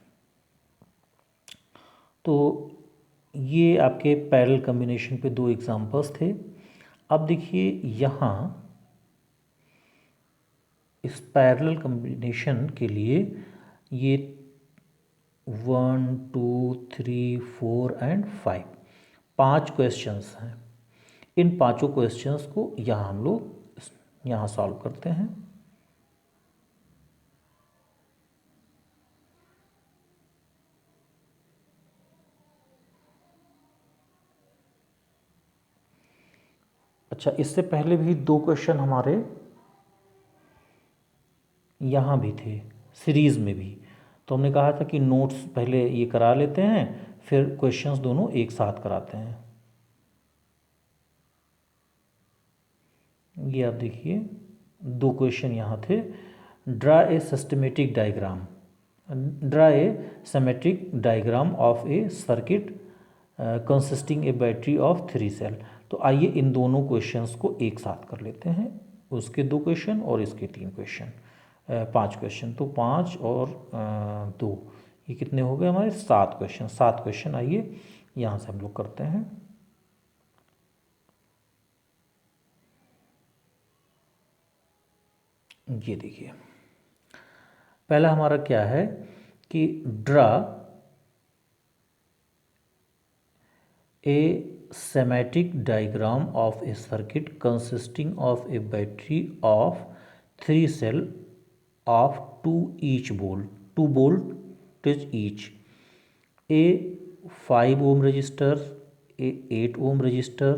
तो ये आपके पैरेलल कम्बिनेशन पे दो एग्जांपल्स थे। अब देखिए यहाँ इस पैरेलल कम्बिनेशन के लिए ये 1 2 3 4 एंड 5 5 क्वेश्चंस हैं। इन पांचों क्वेश्चंस को यहाँ हम लोग यहाँ सॉल्व करते हैं। अच्छा, इससे पहले भी दो क्वेश्चन हमारे यहाँ भी थे सीरीज़ में भी, तो हमने कहा था कि नोट्स पहले ये करा लेते हैं फिर क्वेश्चंस दोनों एक साथ कराते हैं। ये आप देखिए दो क्वेश्चन यहाँ थे। Draw a systematic diagram, draw a symmetric diagram of a circuit consisting a battery of 3 cell. तो आइए इन दोनों क्वेश्चंस को एक साथ कर लेते हैं, उसके दो क्वेश्चन और इसके 3 क्वेश्चन, 5 क्वेश्चन। तो 5 और 2 ये कितने हो गए हमारे 7 क्वेश्चन। 7 क्वेश्चन आइए यहाँ से हम लोग करते हैं। ये देखिए पहला हमारा क्या है कि draw a schematic diagram of a circuit consisting of a battery of 3 cell of 2 voltage each, a 5 ohm resistor, a 8 ohm resistor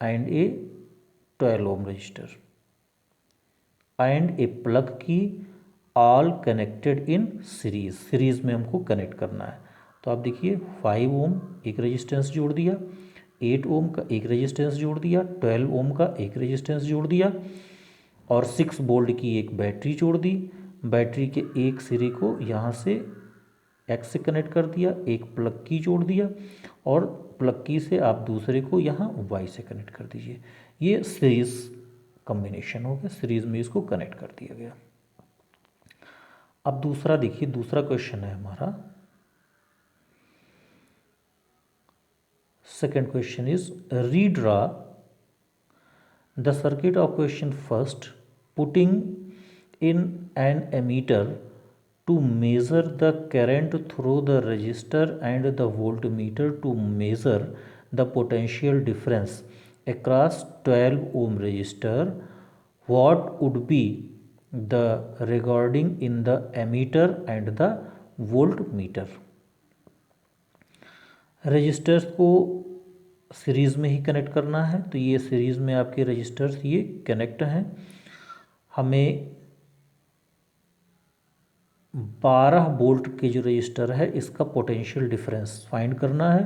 and a 12 ohm resistor and a plug key, all connected in series। Series में हमको connect करना है। तो आप देखिए 5 ओम एक resistance जोड़ दिया, 8 ओम का एक रेजिस्टेंस जोड़ दिया, 12 ओम का एक रेजिस्टेंस जोड़ दिया और 6 वोल्ट की एक बैटरी जोड़ दी। बैटरी के एक सिरे को यहाँ से एक्स से कनेक्ट कर दिया, एक प्लग की जोड़ दिया और प्लग की से आप दूसरे को यहाँ वाई से कनेक्ट कर दीजिए। ये सीरीज़ कम्बिनेशन हो गया, सीरीज़ में इसको कनेक्ट कर दिया गया। अब दूसरा देखिए, दूसरा क्वेश्चन है हमारा, second question is redraw the circuit of question first, putting in an ammeter to measure the current through the resistor and the voltmeter to measure the potential difference across 12 ohm resistor. What would be the recording in the ammeter and the voltmeter? Resistors को series में ही connect करना है। तो ये series में आपके registers ये कनेक्ट हैं। हमें 12 वोल्ट के जो रजिस्टर है इसका पोटेंशियल डिफरेंस फाइंड करना है।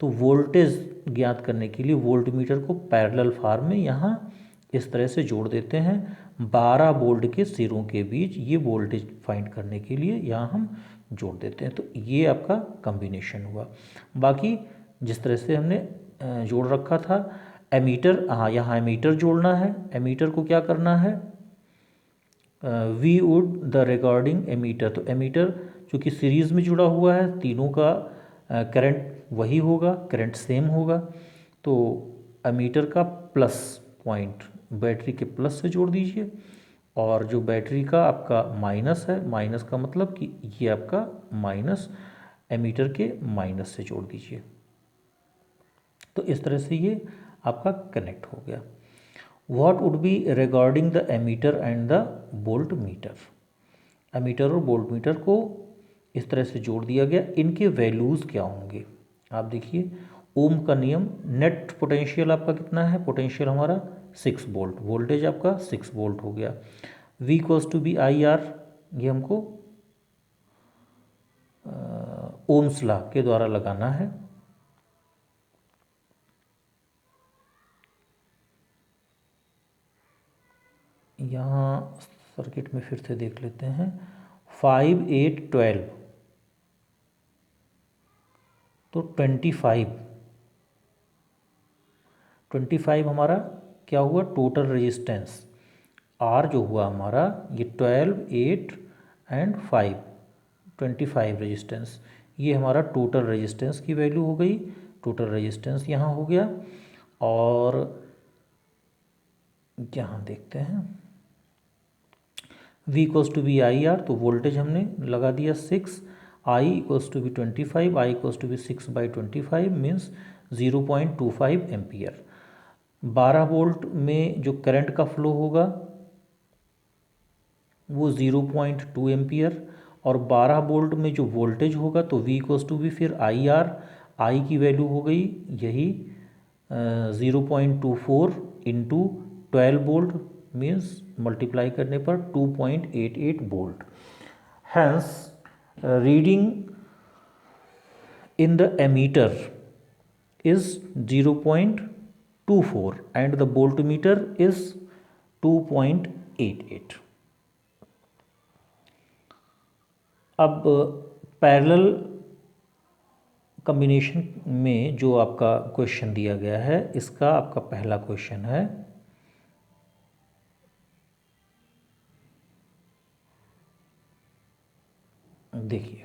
तो वोल्टेज ज्ञात करने के लिए वोल्टमीटर को पैरेलल फॉर्म में यहाँ इस तरह से जोड़ देते हैं। 12 वोल्ट के सिरों के बीच ये वोल्टेज फाइंड करने के लिए यहाँ हम जोड़ देते हैं। तो ये आपका कम्बिनेशन हुआ। बाकी जिस तरह से हमने जोड़ रखा था एमीटर, हाँ यहाँ एमीटर जोड़ना है। एमीटर को क्या करना है, we would the recording ammeter. तो एमीटर चूँकि सीरीज़ में जुड़ा हुआ है, तीनों का करंट वही होगा, करंट सेम होगा। तो एमीटर का प्लस पॉइंट बैटरी के प्लस से जोड़ दीजिए और जो बैटरी का आपका माइनस है, माइनस का मतलब कि ये आपका माइनस एमीटर के माइनस से जोड़ दीजिए। तो इस तरह से ये आपका कनेक्ट हो गया। What would be regarding the ammeter and the voltmeter. Ammeter और वोल्ट मीटर को इस तरह से जोड़ दिया गया। इनके वैल्यूज़ क्या होंगे आप देखिए। ओम का नियम, नेट पोटेंशियल आपका कितना है, पोटेंशियल हमारा 6 वोल्ट, वोल्टेज आपका 6 वोल्ट हो गया। V equals to be I R, ये हमको ओम्स लॉ के द्वारा लगाना है। यहाँ सर्किट में फिर से देख लेते हैं। 5 8 12 तो 25 हमारा क्या हुआ, टोटल रेजिस्टेंस। आर जो हुआ हमारा ये 12 8 एंड 5 25 रेजिस्टेंस, ये हमारा टोटल रेजिस्टेंस की वैल्यू हो गई। टोटल रेजिस्टेंस यहाँ हो गया। और यहाँ देखते हैं V equals to be I R, तो वोल्टेज हमने लगा दिया 6, I equals to be 25, I equals to be 6/25 means 0.25 ampere. 12 volt में जो करंट का फ्लो होगा वो 0.2 एम्पियर, और 12 वोल्ट में जो वोल्टेज होगा तो V इक्वल्स टू बी फिर आई आर, आई की वैल्यू हो गई यही 0.24 इंटू 12 वोल्ट मीन्स मल्टीप्लाई करने पर 2.88 volt. Hence reading in the ammeter is 0.24 and the voltmeter is 2.88। अब पैरेलल कॉम्बिनेशन में जो आपका क्वेश्चन दिया गया है, इसका आपका पहला क्वेश्चन है, देखिए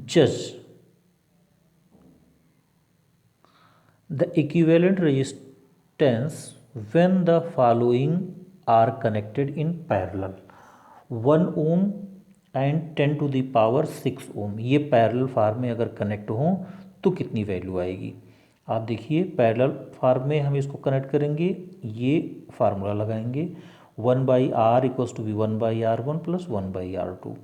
judge the equivalent resistance when the following are connected in parallel। 1 ohm and 10 to the power 6 ohm, ये पैरेलल फार्म में अगर कनेक्ट हों तो कितनी वैल्यू आएगी। आप देखिए पैरेलल फार्म में हम इसको कनेक्ट करेंगे, ये फार्मूला लगाएंगे 1/R equals to be 1/R1 plus 1/R2।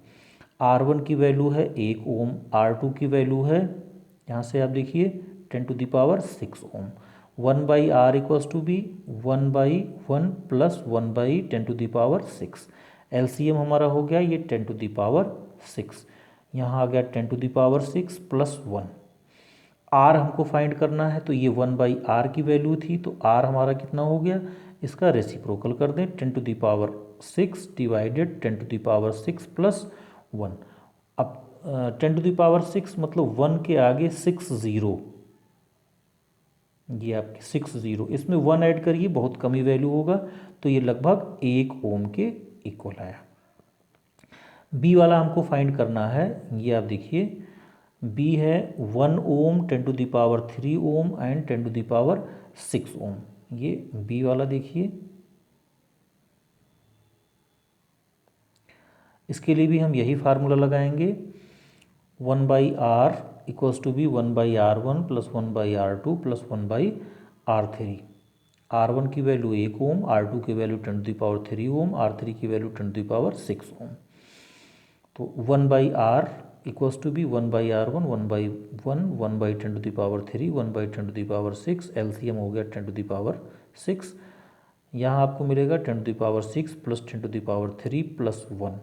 R1 की वैल्यू है 1 ओम, R2 की वैल्यू है यहाँ से आप देखिए 10 to the power 6 ohm. 1/R equals to be 1/1 plus 1/10 to the power 6। LCM हमारा हो गया ये 10 टू द पावर 6, यहाँ आ गया 10 to the power 6 plus 1। R हमको फाइंड करना है तो ये 1/R की वैल्यू थी, तो आर हमारा कितना हो गया, इसका रेसिप्रोकल कर दें 10 to the power 6 divided 10 to the power 6 plus 1। अब 10 टू द पावर 6 मतलब 1 के आगे 6 0, ये आपकी 6 0, इसमें 1 ऐड करिए बहुत कम ही वैल्यू होगा, तो ये लगभग 1 ओम के इक्वल आया। बी वाला हमको फाइंड करना है, ये आप देखिए बी है 1 ohm 10 to the power 3 ohm and 10 to the power 6 ohm, ये बी वाला देखिए। इसके लिए भी हम यही फार्मूला लगाएंगे 1/R equals to be 1/R1 plus 1/R2 plus 1/R3। R1 की वैल्यू 1 ओम, R2 की value 10 to the power 3 ohm, R3 की value 10 to the power 6 ohm. तो 1/R equals to be 1/R1 1/1 1/10 to the power 3 1/10 to the power 6, LCM हो गया 10 to the power 6। यहाँ आपको मिलेगा 10 to the power 6 plus 10 to the power 3 plus 1,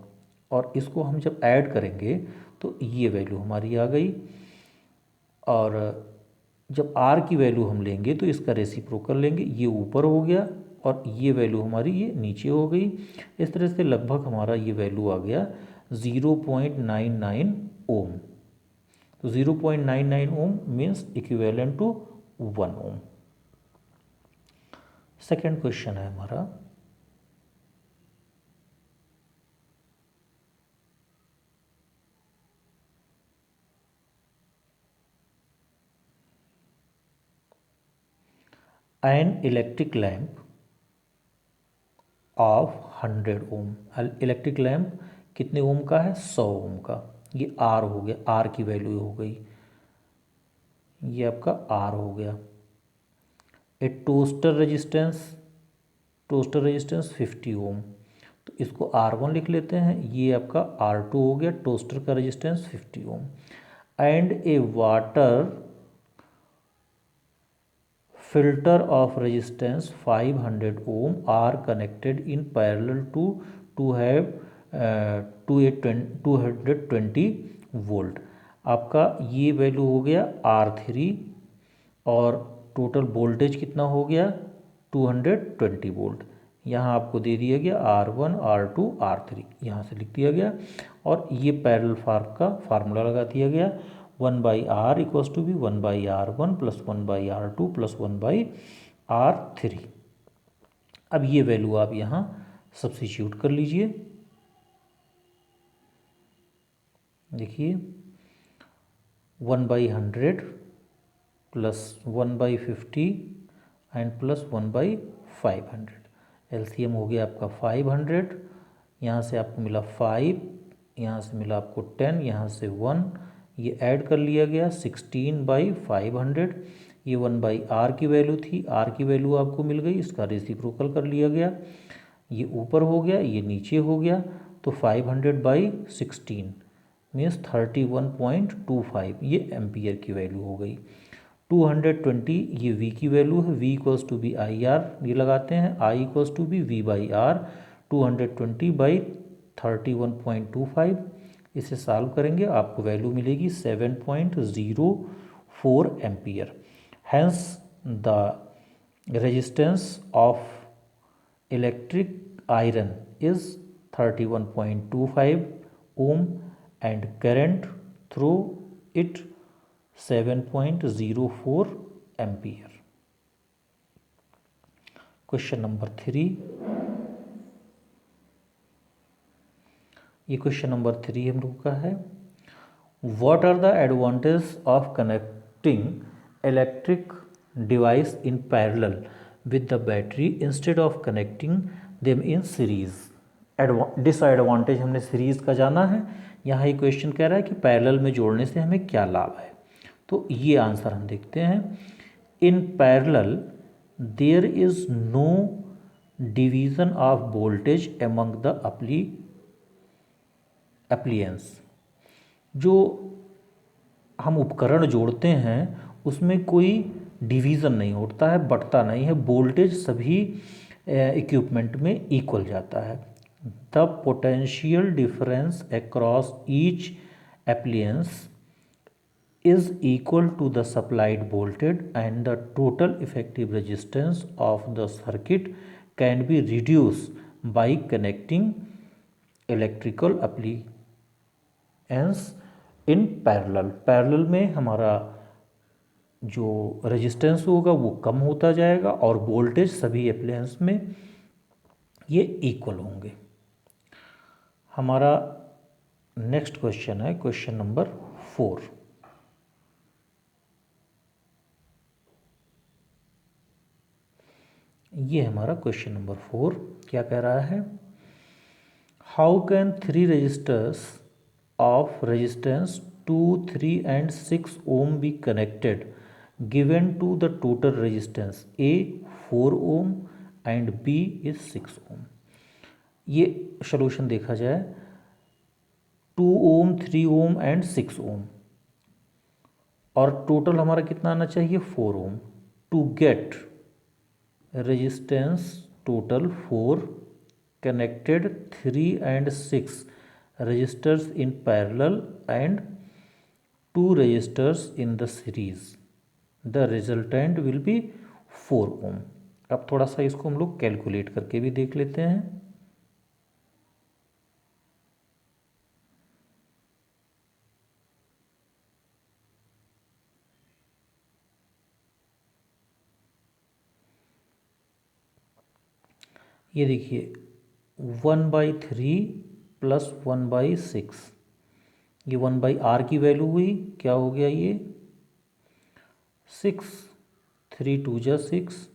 और इसको हम जब ऐड करेंगे तो ये वैल्यू हमारी आ गई। और जब R की वैल्यू हम लेंगे तो इसका रेसिप्रोकल लेंगे, ये ऊपर हो गया और ये वैल्यू हमारी ये नीचे हो गई। इस तरह से लगभग हमारा ये वैल्यू आ गया 0.99 ओम। तो 0.99 ohm means equivalent to 1 ohm. Second question है हमारा, an electric lamp of 100 ohm. Electric lamp कितने ओम का है? 100 ओम का। ये आर हो गया, आर की वैल्यू हो गई, ये आपका आर हो गया। ए टोस्टर रेजिस्टेंस 50 ओम, तो इसको R1 लिख लेते हैं, ये आपका R2 हो गया, टोस्टर का resistance 50 ohm. And a water filter of resistance 500 ohm are connected in parallel to have 220 volt. आपका ये वैल्यू हो गया R3 और टोटल वोल्टेज कितना हो गया? 220 वोल्ट। यहाँ आपको दे दिया गया R1, R2, R3, यहाँ से लिख दिया गया। और ये पैरेलल फार्म का फार्मूला लगा दिया गया, 1/R equals to be 1/R1 plus 1/R2 plus 1/R3। अब ये वैल्यू आप यहाँ सब्स्टिट्यूट कर लीजिए। देखिए 1/100 प्लस 1/50 एंड प्लस 1/500। एलसीएम हो गया आपका 500, यहाँ से आपको मिला 5, यहाँ से मिला आपको 10, यहाँ से 1, ये ऐड कर लिया गया 16/500। ये 1/R की वैल्यू थी, R की वैल्यू आपको मिल गई, इसका रेसिप्रोकल कर लिया गया, ये ऊपर हो गया, ये नीचे हो गया, तो 500/16 मीन्स 31.25, ये एम्पियर की वैल्यू हो गई। 220 ये V की वैल्यू है, V equals to be IR, ये लगाते हैं, I equals to be V/R, 220/31.25। इसे सॉल्व करेंगे, आपको वैल्यू मिलेगी 7.04 ampere. Hence the resistance of electric iron is 31.25 ohm and current through it 7.04 ampere. Question number 3, ये क्वेश्चन नंबर 3 हम लोग का है, what are the advantage of connecting electric device in parallel with the battery instead of connecting them in series. Disadvantage हमने series का जाना है, यहाँ ये क्वेश्चन कह रहा है कि पैरेलल में जोड़ने से हमें क्या लाभ है, तो ये आंसर हम देखते हैं। In parallel there is no division of voltage among the appliances. जो हम उपकरण जोड़ते हैं उसमें कोई डिवीज़न नहीं होता है, बढ़ता नहीं है, वोल्टेज सभी इक्विपमेंट में इक्वल जाता है। The potential difference across each appliance is equal to the supplied voltage and the total effective resistance of the circuit can be reduced by connecting electrical appliance in parallel। Parallel में हमारा जो resistance होगा वो कम होता जाएगा और voltage सभी appliance में ये इक्वल होंगे। हमारा नेक्स्ट क्वेश्चन है क्वेश्चन नंबर 4। ये हमारा क्वेश्चन नंबर 4 क्या कह रहा है, how can 3 resistors of resistance 2, 3 and 6 ohm be connected given to the total resistance A 4 ohm and B is 6 ohm। ये सॉल्यूशन देखा जाए 2 ओम, 3 ओम एंड 6 ओम, और टोटल हमारा कितना आना चाहिए 4 ohm. To get resistance total 4 connected 3 and 6 resistors in parallel and 2 resistors in the series, the resultant will be 4 ohm. अब थोड़ा सा इसको हम लोग कैलकुलेट करके भी देख लेते हैं। ये देखिए 1/3 प्लस 1/6, ये 1/R की वैल्यू हुई, क्या हो गया ये 6, 3 2 जा 6,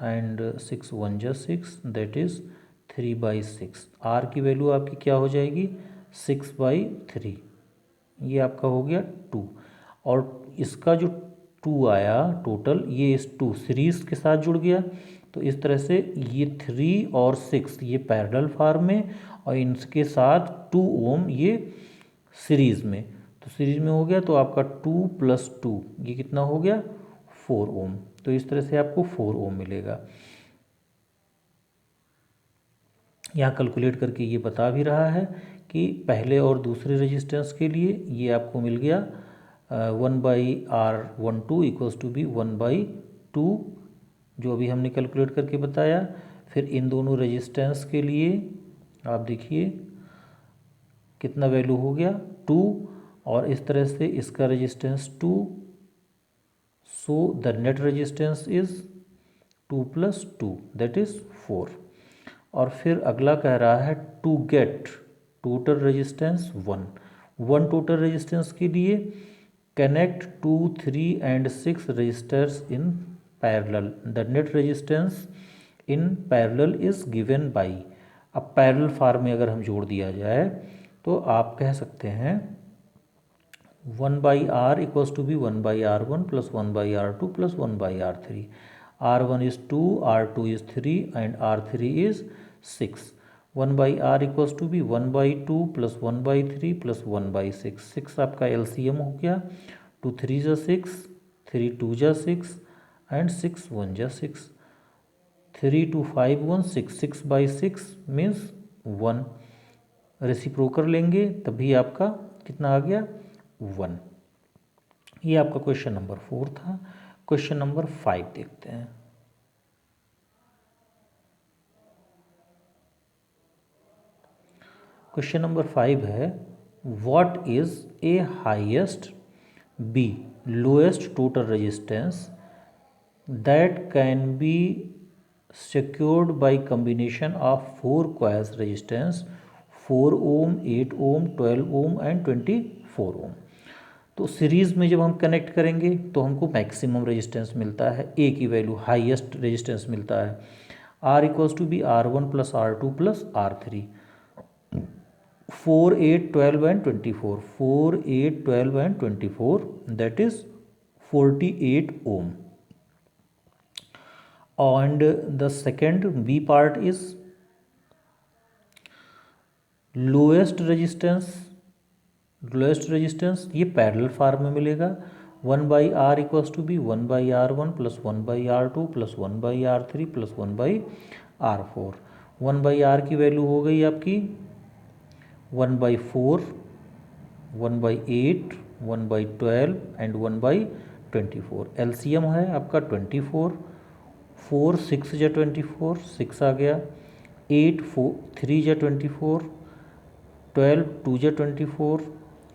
एंड 6 1 जा 6, दैट इज़ 3/6। आर की वैल्यू आपकी क्या हो जाएगी 6/3, ये आपका हो गया 2। और इसका जो 2 आया टोटल, ये इस 2 सीरीज़ के साथ जुड़ गया, तो इस तरह से ये 3 और 6 ये पैरेलल फॉर्म में, और इनके साथ 2 ओम ये सीरीज़ में, तो सीरीज़ में हो गया, तो आपका 2 + 2 ये कितना हो गया 4 ओम। तो इस तरह से आपको 4 ओम मिलेगा। यहाँ कैलकुलेट करके ये बता भी रहा है कि पहले और दूसरे रेजिस्टेंस के लिए ये आपको मिल गया 1/R12 इक्वल्स टू बी 1/2, जो अभी हमने कैलकुलेट करके बताया। फिर इन दोनों रेजिस्टेंस के लिए आप देखिए कितना वैल्यू हो गया 2, और इस तरह से इसका resistance 2, so the net resistance is 2 + 2 that is 4। और फिर अगला कह रहा है to get total resistance 1 total resistance के लिए connect 2 3 and 6 resistors in parallel, the net resistance in parallel is given by. अब पैरेलल फॉर्म में अगर हम जोड़ दिया जाए तो आप कह सकते हैं 1/R equals to be 1/R1 + 1/R2 + 1/R3। R1 is 2, R2 is 3 and R3 is 6। 1/R equals to be 1/2 + 1/3 + 1/6। 6 आपका LCM हो गया, 2 3 जा 6, 3 2 जा 6 एंड 6 1 जा 6। 3 2 5 1 6, 6/6 मीन्स 1। रेसिप्रोकल लेंगे तभी आपका कितना आ गया 1। ये आपका क्वेश्चन नंबर 4 था। क्वेश्चन नंबर 5 देखते हैं। क्वेश्चन नंबर 5 है what is a highest be lowest total resistance that can be secured by combination of 4 coils resistance 4 ohm 8 ohm 12 ohm and 24 ohm। तो सीरीज़ में जब हम कनेक्ट करेंगे तो हमको मैक्सिमम रेजिस्टेंस मिलता है, ए की वैल्यू हाईएस्ट रेजिस्टेंस मिलता है। R equals to be R1 + R2 + R3। 4 8 12 and 24, 4 8 12 and 24 that is 48 ohm। and the second B part is lowest resistance ये पैरेलल फॉर्म में मिलेगा 1/R equals to be 1/R1 + 1/R2 + 1/R3 + 1/R4। 1/R की value हो गई आपकी 1/4 1/8 1/12 and 1/24। LCM है आपका 24। 4 6 जा 24, 6 आ गया। 8 4 3 जा 24, 12 2 जा 24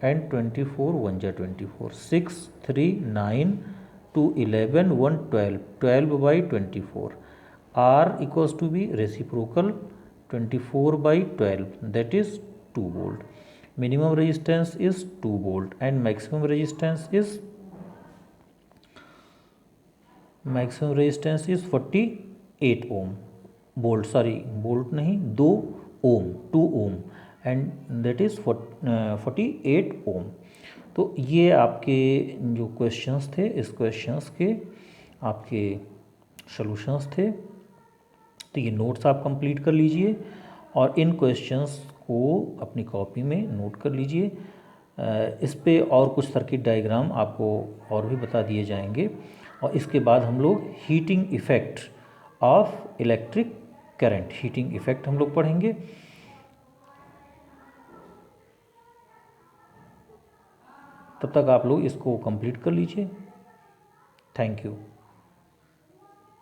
एंड 24 1 जा 24। 6 3 9 2 11 1 12, 12/24। R equals to be reciprocal 24/12 that is 2 volt. Minimum resistance is 2 volt and maximum resistance is 48 ohm volt, sorry volt नहीं 2 ohm 2 ohm and that is 48 ohm. तो ये आपके जो क्वेश्चंस थे, इस क्वेश्चंस के आपके सॉल्यूशंस थे। तो ये नोट्स आप कंप्लीट कर लीजिए और इन क्वेश्चंस को अपनी कॉपी में नोट कर लीजिए। इस पे और कुछ सर्किट डायग्राम आपको और भी बता दिए जाएंगे, और इसके बाद हम लोग heating effect of electric current, heating effect हम लोग पढ़ेंगे। तब तक आप लोग इसको कंप्लीट कर लीजिए। Thank you.